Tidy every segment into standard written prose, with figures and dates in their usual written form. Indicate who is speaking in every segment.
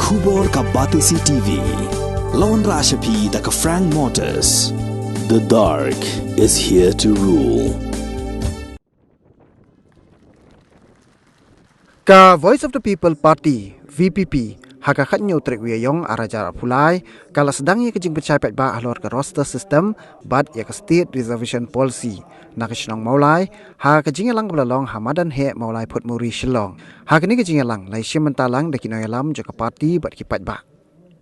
Speaker 1: Khubor ka Batisi TV. Lawan Rashapi da ka Frank Motors. The dark is here to rule.
Speaker 2: Ka Voice of the People Party VPP haka khatnyo trek wiayong arajar pulai kala sedang ye kejing percaya ba ahlor ke roster system bad ya ke state reservation policy nak shnong maulai ha kejing lang belalong hamadan he maulai put muri shillong ha kini kejing lang lai shimentalang de kinoyalam jo ke party bad kipat ba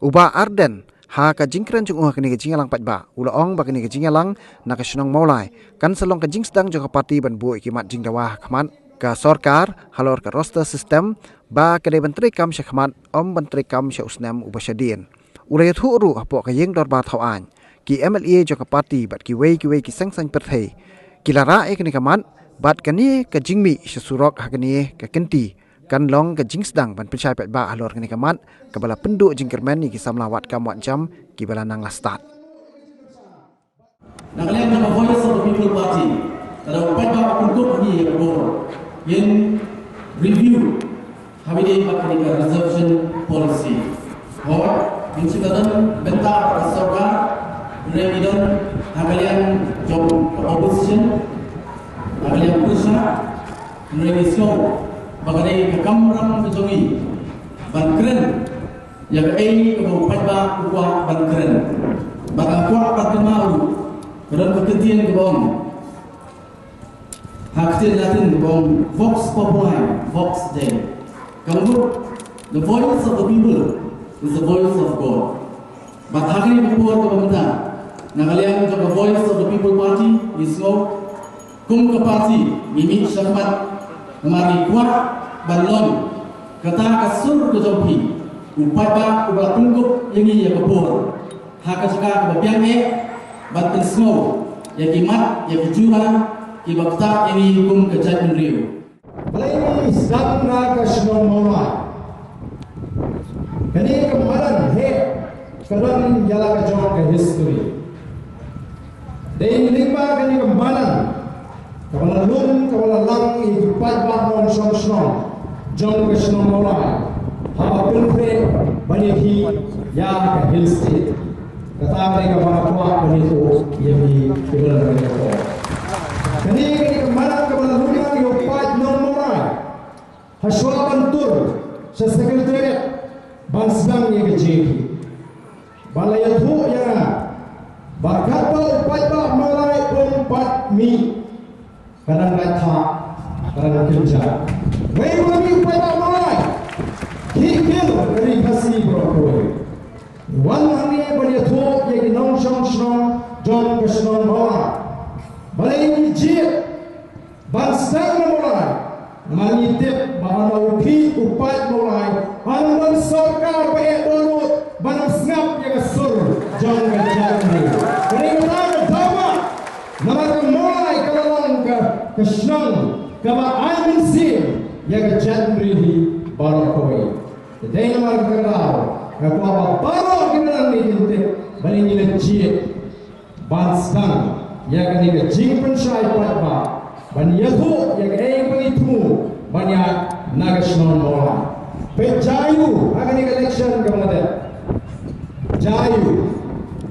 Speaker 2: uba arden ha kejing kren jung kini kejing lang pat ba ulaong ba kini kejing lang nak shnong maulai kan selong kejing sedang jo ke party ban bu ikimat jing dawah khamat ka sorkar halor ka roster system ba kedai menteri kam syakmat om menteri kam syusnam ubasyadin ulay thuru apo ka yeng dor ba thawan ki MLA jo ka party bat ki wei ki sang perthei ki lara e kini kamat bat kani ka jingmi sysurok hakani ka kenti kan long ka jing sedang ban percaya pat ba halor kini kamat ka bala penduk jingkermen ni ki samlawat kam wat jam ki bala nang lastat
Speaker 3: nakalian nama Voice of the People Party kalau pada untuk ni in review habide makani reservation policy or incident bentar sorgar revision habalian job opposition habalian pusha revision bagay kamram kejogi bankren yang ini kebupat ba kuah bankren baga kuah perkemau dan kekentian kebong Haktin Latin bong Vox Populi, Vox Dei. Kamu, the voice of the people is the voice of God. But hakini bukor kepemerintah. Nakalian the voice of the people party is no kum ke party mimit syarmat kemari kuat balon kata kasur ke jompi upai ba ubal tungkup yang ini ya kepur hak suka kebapian bat pensmo ya kimat ya kejura Ibakta ini hukum kejadian Rio.
Speaker 4: Balai sabna kasno mama. Kini kemarin he karan jala kejong ke history. Dan lima kini kemarin kawalan lum kawalan lang ipat bahon song jong kasno mama. Haba pintre banyak hi ya ke hill state. Kata mereka para tua banyak tu yang dibilang mereka. Kini kemarin kepada dunia yopat normal, haswa bantur, sesekretariat, bansang yang kecil, balai tu ya, bakat bau upat bau mulai umpat mi, kadang kata, kadang kerja, bayi kami upat bau mulai, hikil dari kasih berokoi, wan hari balai tu yang nong shong John Krishna mulai. Balai jip bansang mulai manitip bahana upi upat mulai hanuman sorkar pakai dorut banam snap yang sur jong kejadian ini kata dawa nama mulai kalau ke senang kama aimin sim yang kejadian ini barokoi jadi nama kerau aku apa barok kita ni intip balai ni jip bansang yang kini ke jingpen syai patba ban yahu yang pengitu banyak nasional mola pejayu akan ke election ke mana jayu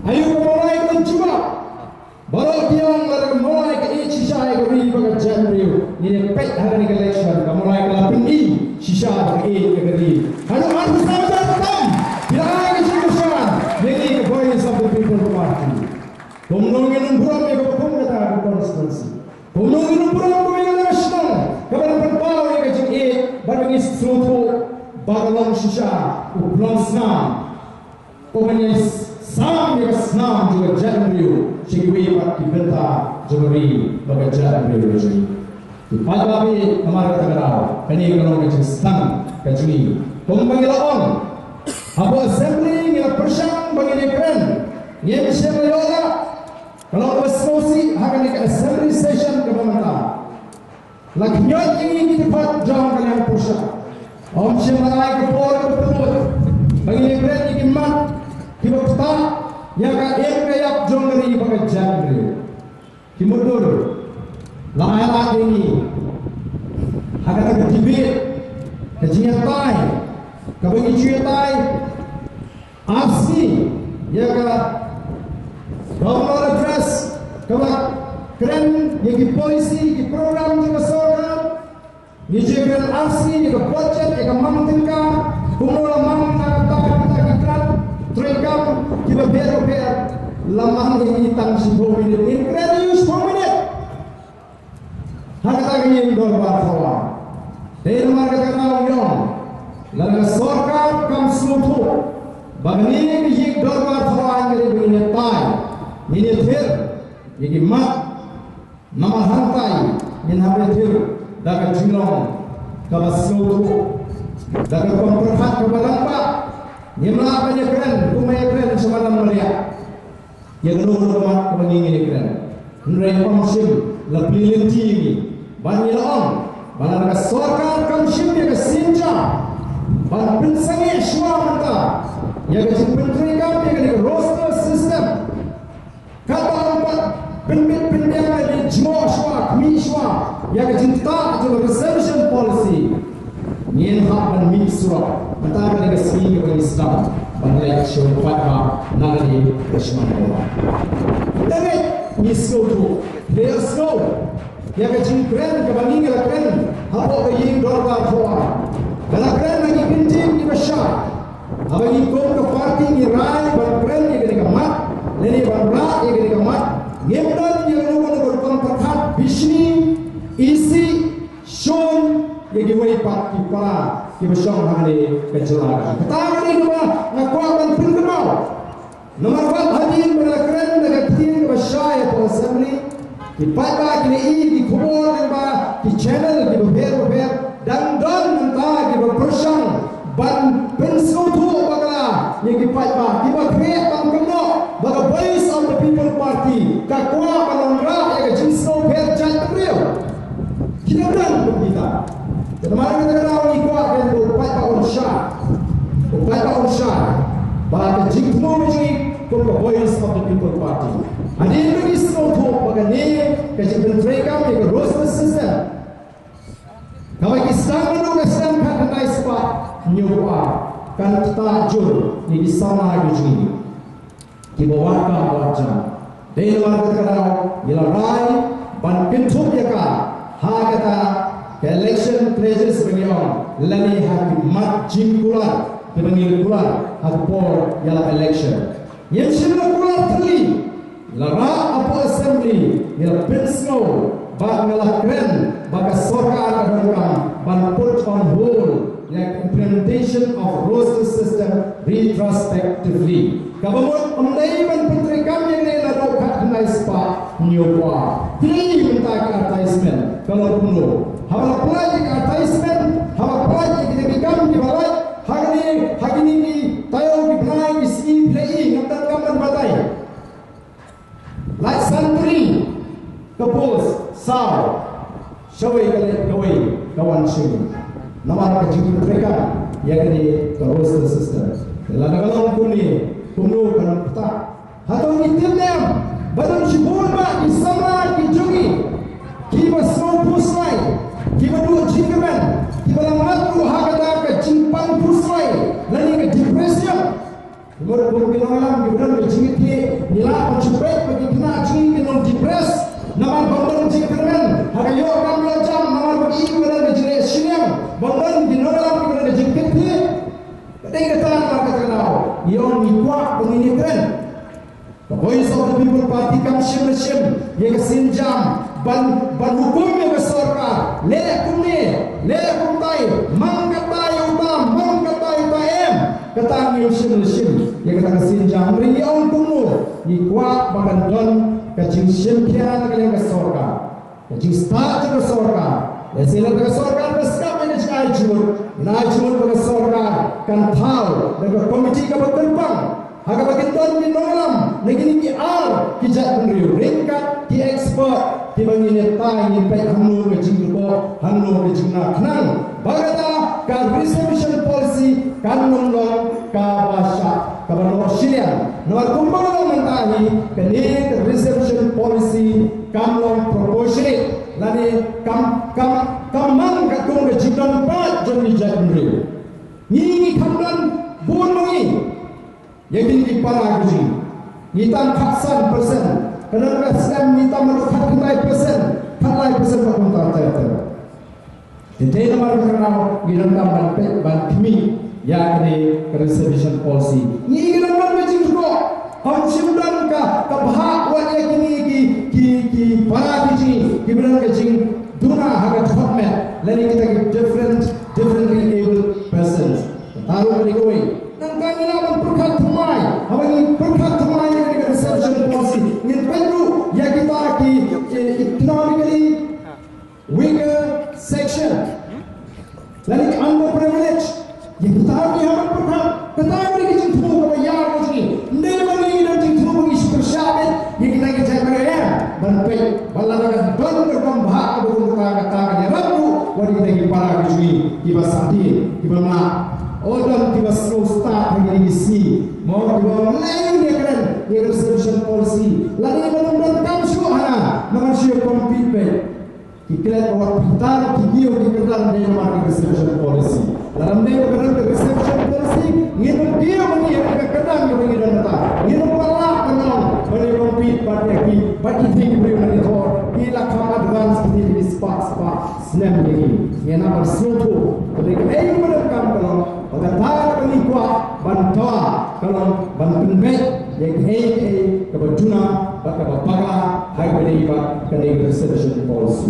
Speaker 4: ayu ke mulai mencuba baru dia mereka mulai ke shisha ke ri ke janriu ni pet akan ke election ke mulai ke lapin i shisha ke ri anu sama datang bila ke shisha ini ke voice of the people party Pemulungan buram yang berkumpul datang ke konstitusi. Pemulungan buram yang nasional. Kabar berpau yang kecil bagi sesuatu bagalong shisha uplong senam. Pemanya sam yang senam juga jalan Rio. Cikgu pak dibenta jomeri bagi jalan Rio jadi. Pada babi kemarin kata kerau. Kini kalau kecil senam kecil. Pembangilan Abu assembly yang persang bagi nekren. Yang siapa yola. Kalau bersesusi akan ke assembly session ke pemerintah. Lakinya ini tempat jam kalian pusat. Om Syemarai ke Polri bertut. Bagi negeri ini mat kita tak yang kaya kayak jom dari pekerjaan dia. Kimudur. Lahir ini akan terjebit kejiatan kabagi cuitai asli ya ka governor address kabak keren ya ki polisi ki program juga sorang ni juga asli ya ka budget ya ka mamtingka kumula mamna ka kita kikrat trekam kita ber lamang ini tang si minute incredible 4 minute hakata gini dor bahawa dari marga kana yom laga sorkar kam slutu bagni ni yik dor bahawa ngeli begini tai ini thir yiki mat nama hantai min habe thir daga jinong kaba slutu daga komperhat kaba lampa nimla banyak keren kumaya keren semalam melihat yang nunggu mat kemengingin keren nrai omsim la brillianti ini banyak orang banar ka sorkar kamshim ya ka sinja ban pensange shwa manta ya ka pentri kam ya ka roster system kata empat pendiam di jmo shwa kmi shwa ya ka cinta to reservation policy nien hak ban mi surah mata ka sini ka Islam bandai shwa fatwa nagari rashman Allah tapi ni slow they are slow ya ka keren ka bani ka keren hapo ka yin dor ka thwa kala keren lagi pinjim di basha abagi kom ka party ni rai ban keren ni ka mat leni ban ra ni ka mat ngemdan ni no ko kom ka khat bishni isi shon ye gi wai pat ki para ki basha hane ka jala ta ni ko na ko ban pin ka mau nomor 1 hadin ban keren daga tin ka basha ya po assembly ipada kini ini di kubur dan ba di channel di beber dan don mentah di berpersang ban pensutu bagala yang ipada di create ban keno baga voice of the people party kakwa banonra yang jinso ber jat real kita dan kita teman kita tahu ni kuat dan ipada on shot baga jingmo ni from the voice of the people party. And in this photo, bagani kasi bentreka may roster system. Kawai kisang ano kasang kakanay spot niyo pa kan tajul ni disama gini. Kibawaka wajah. Dahil warga karaw ilaray ban pintup ya ka hagata election pledges bagayon lani hakimat jingkulan kibangil kulan hakpor yala election. Yang sila kulat terli lara apa assembly yang pensno bag ngalah keren bag sorkar kadang ban put on hold yang implementation of roster system retrospectively kabamot umlay ban putri kami yang laro kat kenai spa nyokwa ini minta ke advertisement kalau puno hawal pelaj ke advertisement hawal pelaj kita kami di bawah hagini ni tayo gibnay isi play ngatan kaman batay like santri kapos saw shaway kaway kawan shaway namara ka jitu mereka yang di roster system ladagalang kuni kuno kan peta hatong itimnem badang shibul ba isama kijugi kiba snow puslay kiba dua jinggaman kiba lamat lu hagada ka jingpang puslay lani ka depression umur pengalaman gibran berjingit ni nila pencupet bagi kena jingit non depres nama bambang jingkerman hagayo kam lajam nama bagi gibran berjingit sinyam bambang dinolam gibran berjingit ni kadai kata marka kenal yon ikwa pengini keren the voice of the people party kam shim ye kesinjam ban hukum ye sorkar le kumtai mangkatai utam mangkatai taem kata shim ye kata kesinjam ri on kumu ikwa bagan don kacing shim kian ke sorkar kacing start ke sorkar ya sila ke sorkar beskap ini cai jumur ke sorkar kan tahu dengan komiti ke berterbang Haga bagian don di nolam negeri ki ar ki jat penriu ringkat ki expert ki bangin tai ni pai hanu ke jingko hanu ke jingna khnang bagata ka reservation policy kan nomlong ka basha ka bano shilian no kumbang mentahi ke ni reservation policy kan long proportionate lani kam man ka tung ke jingna pat jon ni jat penriu ni Tuhan buon mengi. Yang di para kuji. Nitam khaksan persen. Kadang Islam nitam merukat 9%. 9% pakuntar tertentu. Jadi nama kerana gilang tamban ban kami ya kini reservation policy. Ni gilang ban macam tu. Hamsimdan ka bahak wajah kini ki para kini gilang kecing duna hakat hotmat. Lain kita differently able persons. Tahu ni koi. Nangkang ni lawan perkat thumai. Awak perkat thumai ni reservation policy. Ni perlu ya kita ki economically weaker section. Lalu underprivileged. Yang kita ni hamil perkara. Kita ni kita cuma bayar macam ni. Ndai bagi kita cuma bagi supersyarat. Yang kita cakap beraya. Berpek. Balaran bandar pembahak berumur kata ni rabu. Wadi kita para kecil. Kita sakit. Kita mak. Orang kita slow start hari ini si. Mau kita lain dia kan. Dia reservation policy. Lalu benar-benar kamu suara. Maka siapa compete. Iklan awak pintar tinggi di kerana dia market reservation policy. Dalam dia kerana reservation policy, nginum dia meni yang kadang yang bagi dan mata. Nginum pala kenal, beri compete pada ki, bagi tinggi beri monitor. Ila kam advance kita di spark snap ini. Yang nak bersuatu, ketika ini merekam kalau pada tahap ini kuat bantua kalau bantuan baik yang kebajuna pada bapaga hai beriba kena reservation policy.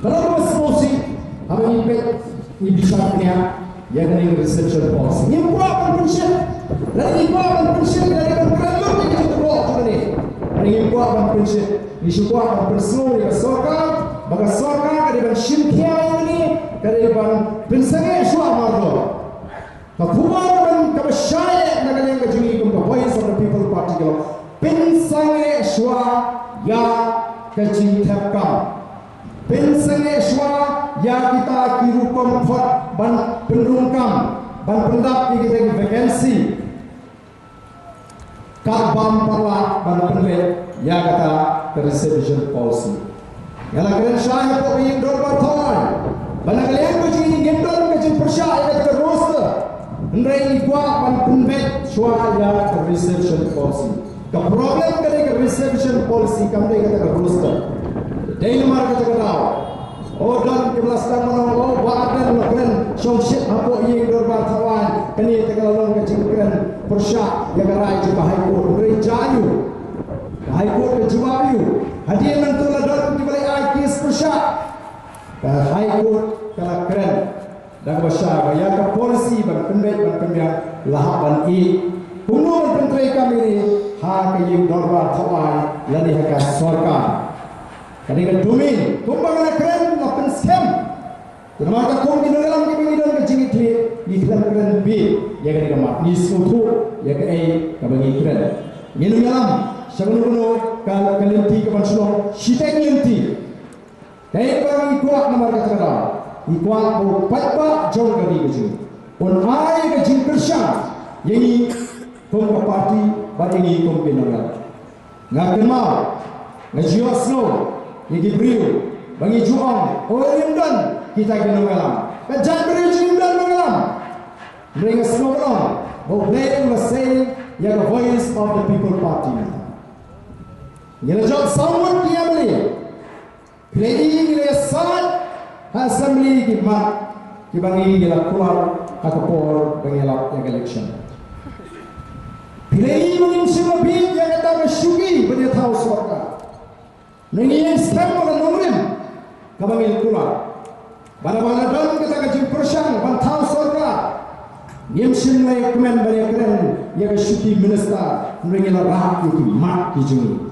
Speaker 4: Kalau policy apa ini bisa punya yang kena reservation policy. Ini buat pensiun, lagi buat pensiun dari kerajaan kita buat macam ni. Ini buat pensiun, ini buat pensiun yang sorkar, bagi sorkar dari pensiun ini dari pensiun suara. Kapuan kabashaya nagaling kajungi kum voice of the people party kalau pinsange shwa ya kajing thapkam pinsange shwa ya kita kirupam khot ban pendungkam ban pendap kita vacancy kabam parwa ban penle ya kata reservation policy yala keren syah ko ing dorba thawai banagalian kajing gendon kajing persya ya roster Ndai kuat pan penbet suara reservation policy. The problem kali reservation policy kami kata roster. Dari nomor kata tahu. Oh dan kebelas tahun mana badan lakukan somset apa yang berbatawan kini terkalong kecilkan persyak yang gerai juga high court beri jaju high court kejuayu hadiah mentulah dan dibalik aikis persyak high court kalau keren dan besar ya ke polisi ban pembek lahap ban i umur menteri kami ini ha ke yung dorba thawai lani ha ka sarkar kani ka domain tumbang keren lapan scam nama ka kong dinalam ke bingidan ke jingit ni keren bi ya ka mat ni sutu ya ka ai ka bangi keren minum yalam saguno ka kalinti ka bansulo sitek linti dai ka kuat nama ka kata ikuat patpa jauh dari kecil. On ai kecil kerja, yang kom parti, bat ini kom penara. Ngaken mau, ngajiwa snow, yang beriu, bagi juang, orang dan kita kena mengalam. Kerja beriu dan mengalam. Mereka snow orang, boleh say yang voice of the people party. Yang jauh sambut dia beli, playing dia sangat. Assembly ki mat ki bangi gila keluar akapor bangila yang election. Pilih mungkin semua bid yang kata bersyuki pada tahu suara. Nengi yang scam orang nomrim kabangil keluar. Bala-bala dalam kata kajim persang ban tahu suara. Yang semua komen banyak keren yang bersyuki minister bangila rahat ki mat ki juni.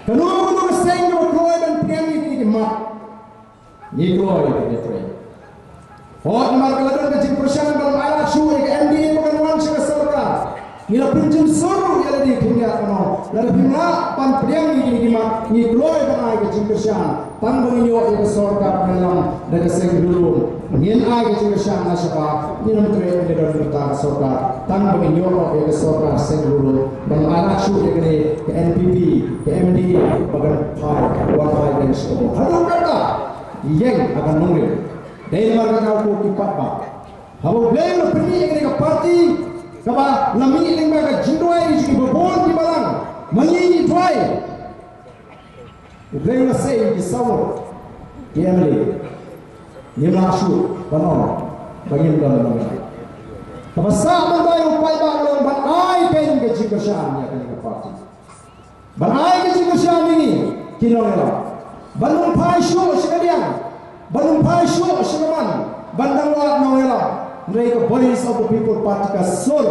Speaker 4: Kenapa kita sering berkeluar dan penyanyi ki mat? Ni keluar dari train. Hot nomor keladan kecil persiapan dalam alat show ke MDA bukan wan sebagai serta. Nila pinjam suruh yang ada hingga kono. Lalu hingga pan priang ni mat ni keluar dari kecil persiapan. Tan berinyo yang serta dalam dari segi dulu. Nien ay kecil persiapan siapa? Ni nomor train di dalam kota serta. Tan berinyo yang serta segi dulu. Dalam alat show yang ke NPP, ke MDA bukan wan dan sebagainya. Aduh kata. Yang akan nunggu. Dari marga kau kipat bak. Habo blame lo pergi ini ke parti, kaba lami lingba ke jindoi di bobon di balang, mangi tuai. Blame lo say di sawur, kiamli, ni masuk banon, bagi dalam. Kaba sa mandai upai bangun ban ai pen ke jingkershan ya ke parti. Ban ai ke jingkershan ini kinongela. Banung pai show sekalian, banung pai show sekaman, bandang wat nongela. Mereka voice of the people party ka sur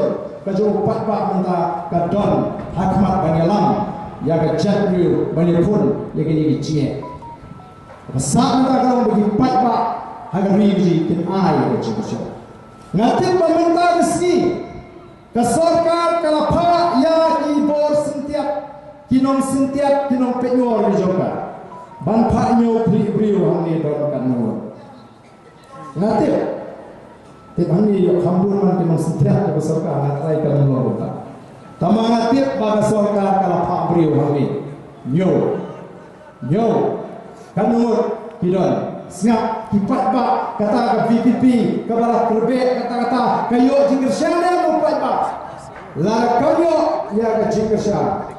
Speaker 4: ka jo patpa menta ka don hakmat bangelam ya ka jatru banipun ya kini gicie sa menta ka bagi patpa haga rigi kin ai ka chikusho ngatin pementa kesi ka sarkar kalapa ya ki bor sentiap kinom penyor di joka ban pa nyo brio hangi don kan no ngatin Tetapi yang kampung man kena setiap ke sorka ngatai kalau luar kota. Tamangatir baga sorka kalau pak beriu kami. Nyo kan nomor kidon. Siap kipat ba kata ke VPP ke barat terbek kata kayo jingkershan dia membuat ba. Lara kayo ya ke jingkershan.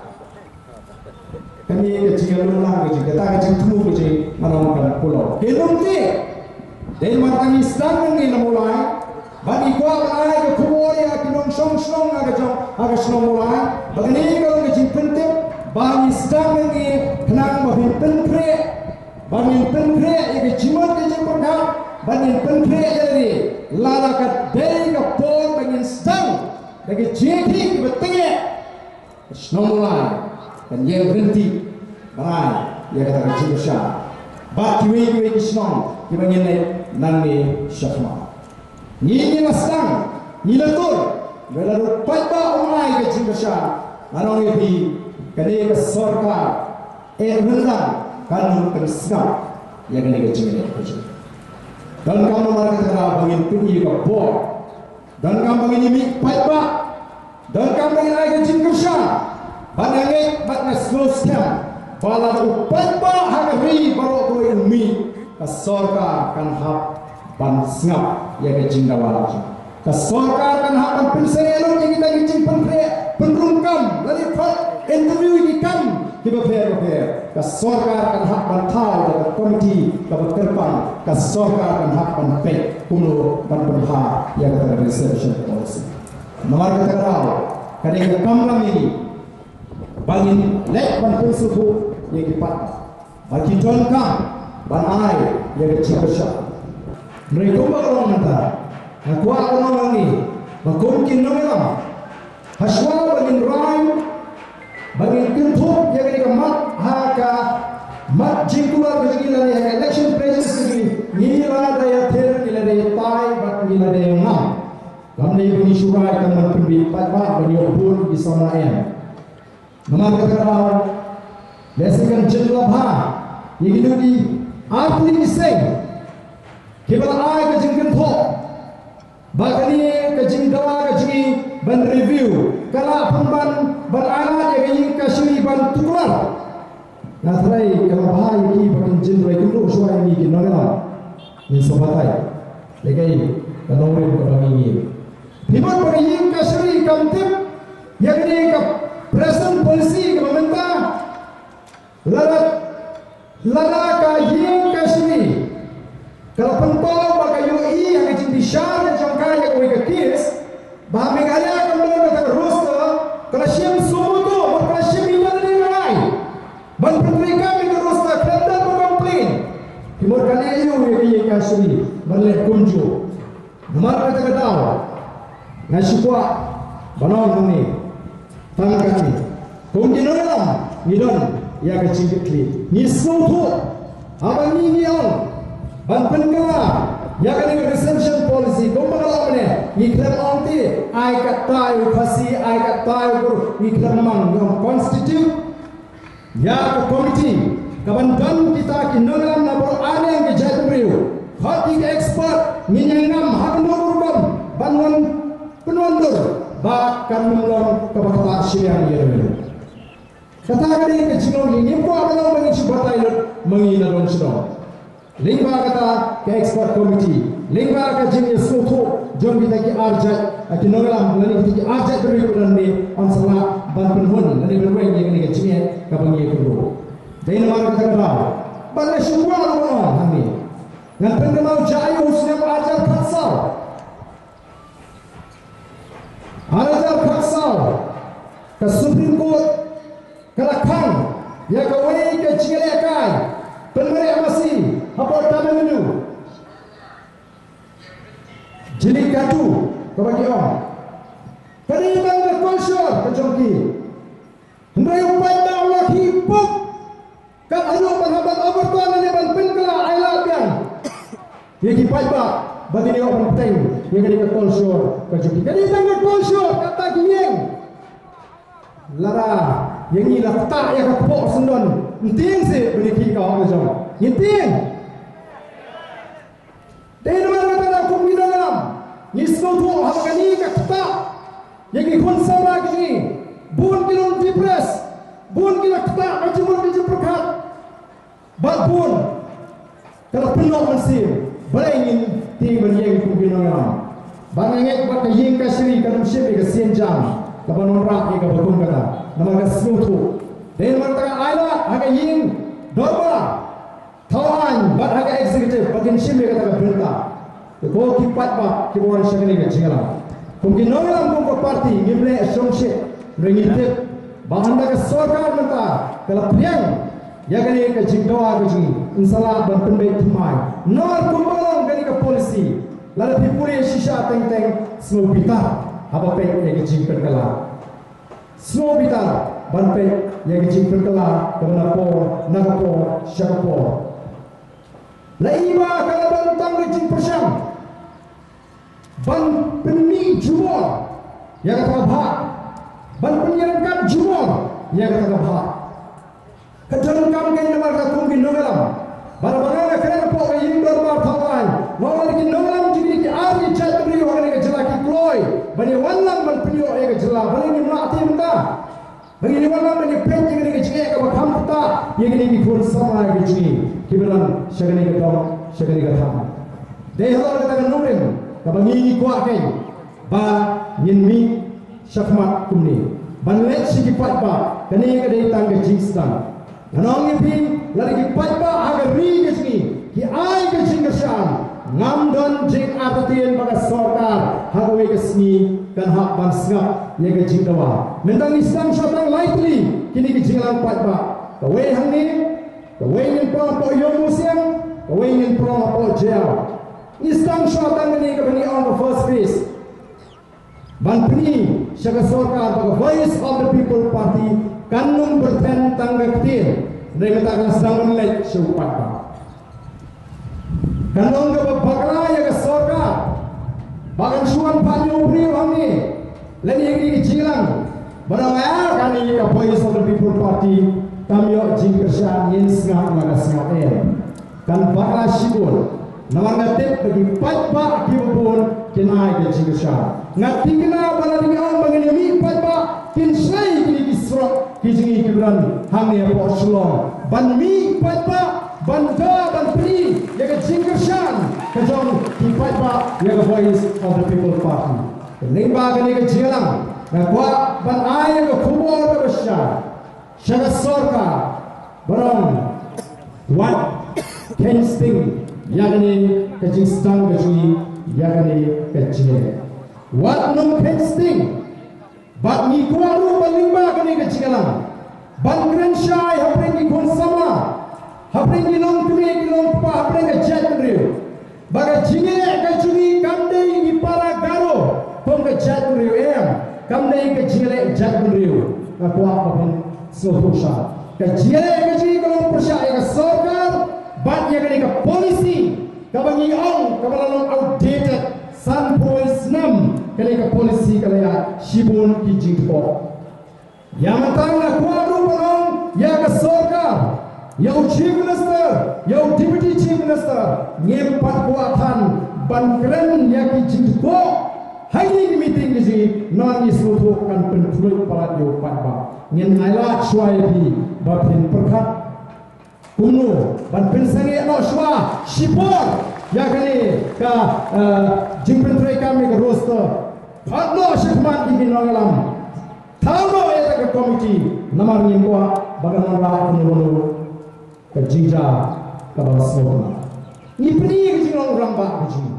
Speaker 4: Kami ke jingkershan lah ke jingkershan. Kata ke jingkershan ke jingkershan mana pulau. Kelum ti. Dan matang istana ni namulai. Bagi kuat ai ke kuoya kinong song aga song mulai bagani kalau ke penting bagi sedang ni kenang bagi pentre ya ke jimat ke jemputna bagi pentre jadi lala ke dei ke pon bagi sedang bagi jeki ke betenge song mulai dan ye berhenti barai ya kata ke jemputsa bagi we ke song ke bagi nani syakma ni masang ni latur belaru patba umai ke jingkasha anong ipi kani ke sorka rendang kanun kersna ya kani ke jingkasha dan kamu market kara bangin puni ke bo dan kamu bangin mi patba dan kamu bangin ai ke jingkasha banange batna slow scam balaru patba hagari baro ko mi ke sorka kan hap ban sngap ya ke jingdawala ka sorkar kan hakan pensarelo yang kita gicing penrungkam dari interview ini kan tiba fair ka sorkar kan hak ban thau ka komiti ka terpang ka sorkar kan hak ban pe kuno ban penha ya ka reception policy nomor kata rao kadang kamram ini bangin lek ban pensuhu yang dipat bagi tonka ban ai ya ke cikosha mereka orang nanti, aku orang ni, mungkin nama, haswa bagin rai, bagin kentuk yang ini kemat, haka mat jingkuar begini lagi, election president begini, ni lah daya ter, ni lah daya tai, ni lah daya ngam, kami begini surai kamu pergi patwa, begini pun di sana yang, nama kata lesakan jenglap ha, yang itu di arti diseng. Kibal ai ke jingkan tho bagani ke jingdawa ke jingi ban review kala pemban ban ana ya ke kasih ban tukular na trai kala bahai ki bakin jindrai kundu suai ni ki nagala ni sobatai legai kanore ko bangi Libat bagi kasih kamtip ya ke present policy ke pemerintah lara ka yin kasih kalau pentol bagi UI yang kecil disyar dan jangka yang kau ikis, bahawa megala kalau kata roster, kalau siam semua tu, kalau siam ini ada nilai, ban penterika mega roster, kerana berkomplain, timur kali itu yang kasih, berleh kunju, nomor kata tahu, nasi kuah, banal ni, tangkat ni, kumjino dalam, midon, ya kecil kecil, ni semua, apa ni yang ban penkala ya kan ini reception policy kumpul ni iklan onti ai katai khasi ai katai gur iklan mang yang constitute ya komiti kaban dan kita kinongan na bor ane yang kejat beriu hati expert nyinyangam hak nurban bangun penondur bahkan melon kebakta syariah dia kata ini kecilong ini po apa bagi cibatai mengina don sedong Lingba kata ke expert committee, lingba ka jini suku jom kita ki arjat ki nongalam lani kita ki arjat beri udan ni on sala ban penhun lani berweng yang ni kecil ka bangi ku dai nama kita kata ban syukur Allah hani ngan pengemau jayu usnam arjat khatsal arjat khatsal ke Supreme Court kelakang ya kawai ke cingelekai penmeri masih apa taman menu jeli katu kebagi orang penimang ke konsol ke jongki hendai upai da Allah hipuk kan anu penhabat overtuan ni ban penkela ailabian ye ki paiba bagi dia orang penting ye ke konsol ke jongki kan imang ke konsol kata gieng lara yang ni lah tak ya kapok sendon penting sih beri kau macam penting dan mana kata aku minum dalam ni semua tu apa ni kata yang ni konser lagi ni bun kilon dipres bun kilon kata macam macam perkat bat bun kalau penuh masih boleh ingin tinggal yang aku minum dalam banyak buat yang kasih kalau siapa kasih jam kalau norak yang kau kata nama semua tu dan mana kata ayat agak yang dorba Tawan, bat harga eksekutif, bagian siapa kata berita. Kau kipat bah, kibuan syakini ke cinggalang. Mungkin orang kumpul parti, ngimle asumsi, mengintip, bahan dah kesorkan mentah, kalau piang, ya kini ke jinggawa ke jingi, insalah berpenbaik timai. Nor kumpulong kini ke polisi, lalu pipuri sisa teng-teng, semua bitar, apa pek yang ke jing perkala. Semua bitar, banpek yang ke jing perkala, kemenapor, nagapor, syakapor. Laiba kalau bantang rejim persang ban peni jumor yang kata bahak ban penyerangkan jumor yang kata bahak kejalangkan kini nama kata kumkin nongalam barang-barang kerana pokok yang berbar tawan walau lagi nongalam jadi di ari cat beri orang yang jelaki kloy bani walang ban penyo yang jelak bani ni mati mentah bani walang bani pen yang ni kecil ke bakam kita yang ni pun sama yang kecil kibelan syagani ke dom syagani ke tham deh hal kata nurin kabangi kuat kai ba nyinmi syakmat kumni ban let sigi pat ba kani ke dei tang ke jingstan nanong ipin lagi pat ba agar ri ke sini ki ai ke jingsan ngam don jing atatien baga sarkar hagwe ke sini kan hak ban sngap ye ke jingdawa mentang islam syatang lightly kini ke jinglang pat ba kawe hang ni kawinin pro po yung museum, kawinin pro po jail. Islam syaitan ini kebani on the first place. Ban peni syaga sorkar baga voice of the people party kanung berten tangga ketir. Mereka takkan sedang menelek syupat ba. Kanung ke bakla ya ke sorkar. Bagan suan panyo pri wangi. Leni yang dicilang. Barang kani ke voice of the people party. Kamiyo jingkersan yin sengah naga sengah kan bakla sibul nawan ngatip bagi patba kibupun kinai ke jingkersan ngati kena bala dimi ang mengenemi patba kin sai kini kisrok kijingi kibran hamni apa slong ban mi patba ban ga ban pri ya ke jingkersan kejong ki patba ya ke voice of the people party nimba kini ke jilang ngakwa ban ay ke kubur ke besar syarat sorka barang what can sting yakni kecing stang kecui yakni kecing what num can sting but ni kuaru balimba kani kecigalang ban kren syai hapring ki kon sama hapring ki long kumi ki long pa hapring ke chat riu baga jinge kecui kamdei ni para garo pom ke chat riu kamdei ke jinge chat riu aku apa pun solution. Kajian kaji kalau percaya ke sorkar, bat yang ke polisi, kabangi ong, kabalang outdated, san points 6, kali ke polisi kali ya shibun kijing po. Yang matang na kuaru panong, ya ke sorkar, ya chief minister, ya deputy chief minister, ngempat kuatan, bangkren ya kijing po. Hari ini meeting ni non islutu kan penfluid para yo patba ngin ailat shuaibi bapin perkat kuno ban pensange no shwa shipor ya kini ka jingpentrai kami ke roster patlo shikman di nongalam talo ya ke komiti namar nyimwa bagaimana lah menurut ke jinja ke bawah semua ni peni ke jinong ramba ke jing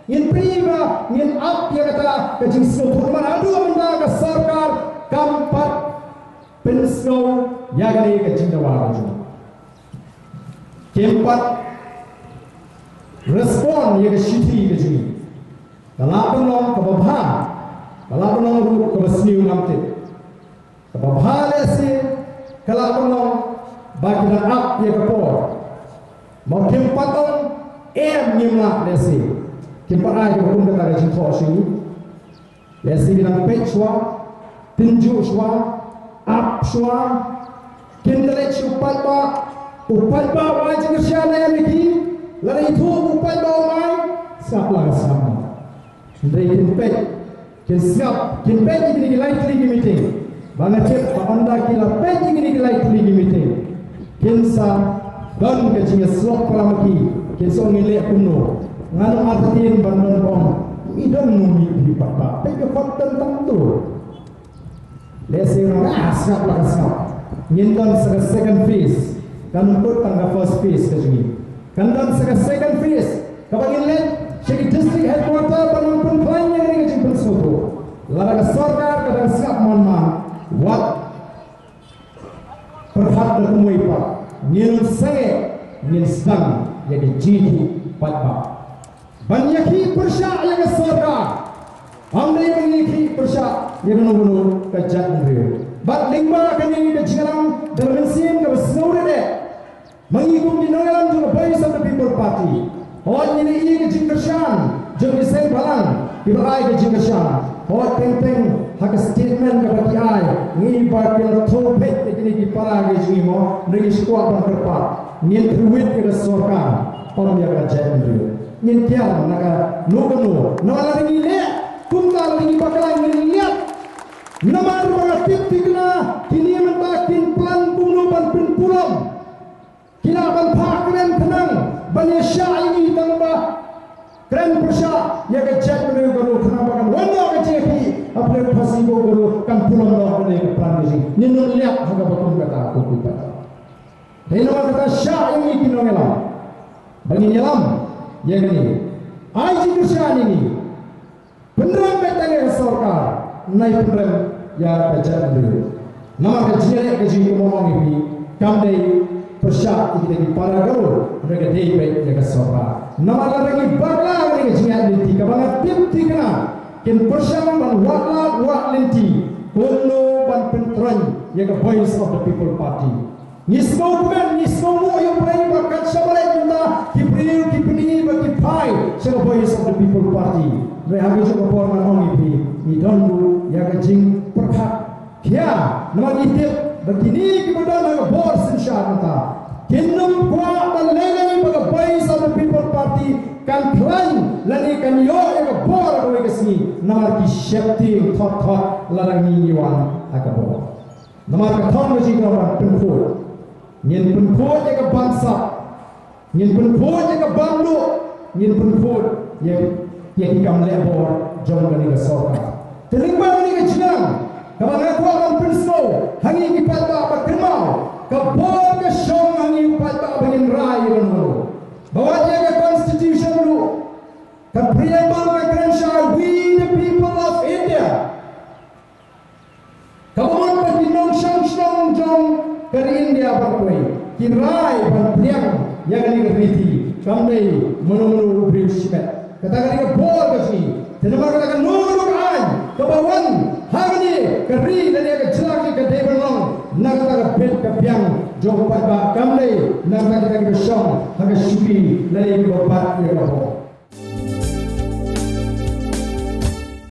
Speaker 4: yin peni ba yin up ya kata ke jing semua mana adu menda ke sarkar kampat pensau ya kini ke jinja wa ke jing keempat respon ya ke shiti ke jing kalau penolong ke babha kalau penolong ke besniu ngamte ke babha lesi kalau penolong bagi dan up ya ke por mau keempat on nyimla lesi keempat aja hukum kata ke jing thos ini lesi bilang pechwa tinju shwa up shwa kindle chupat ba upat ba wajib kerjaan lagi lalu itu upat ba mai saplah sama dari kinpet kinsiap kinpet ini lightly meeting banget cep anda kila pet ini lightly meeting kinsa dan kecil slok peramaki kinsong ngilek kuno nganu artiin bandon bom idon numi di papa pek konten tentu lesi asap lah asap nyinton second phase kan put tangga first phase kecil kan dan second phase kapag inlet Syekh district headquarter penonton klien yang ini kecil bersoto lara ke sarkar kadang siap mohon wat perhat dan kumui pak ngin sange ngin sedang jadi jidi patba banyaki persya yang ke sarkar amri mengiki persya yang nunggu kejat nunggu bat lingba kini ke jingalang dalam mesin ke besnore deh mengikut di nongalam juga Voice of the People Party hot ini ke jingkershan jadi sen balang ibarai ke jingkershan hot teng hak statement ke bagi ai ni bakil topet ini di para ke jimo dari sekolah berkepat ni truit ke sarkar orang yang kerja itu ni tiar naga nugano nala ringi le kumtal ringi bakal ringi lihat nama rumah tikna kini mentakin plan bunuh ban pulang kinaban pakren tenang bani syai tambah keren persya ya kejat menuju guru kenapa kan wanda kejeki apa yang pasibo guru kan pulang dah menuju plan ini ninun lihat harga betul kata aku kita dari nama kata syai kinongelam bani nyelam ya gini aji persya ini beneran betanya sarkar naik beneran ya kejat menuju nama kejadian kejadian ngomong ini kami persya kita di para gaul mereka debet jaga sora nama lagi bagla mereka jingat linti kabangat tipti kena kin persya ban wakla wak linti kono ban pentron jaga Voice of the People Party nismo bukan nismo mo yang pernah bakat sabarai kita kipril kipni bagi pai jaga Voice of the People Party mereka juga forman ongi ni dondu jaga jing perkat kia nama itip begini kemudian ada bor sensyar kita kinum kuat dan lelai pada Voice of the People Party kan klan lani kan yo eka bor ada ke sini nama ki shifting thot larang ni wan aka bor nama ka thon ji orang penkhut nyen penkhut eka bangsa nyen penkhut eka bandu nyen penkhut yang ikam lebor jom gani ke sorka terlibat ni ke jinang kalau aku akan pensau hangi kipat apa kermau kebor ke syong hangi kipat apa bagian rai kan dulu bawa jaga constitution dulu ke preamble ke Crenshaw we the people of India kamu pergi nong syong jong dari India berkuai kin rai berpriang yang ini keriti kami menu beri simet katakan ke bor ke sini tenama katakan nuruk an kebawan hari ini keri dari agak jelaki ke debenong nak kata bet ke piang jom pat ba kamle nak kata ke syong agak syuki dari ke bat ke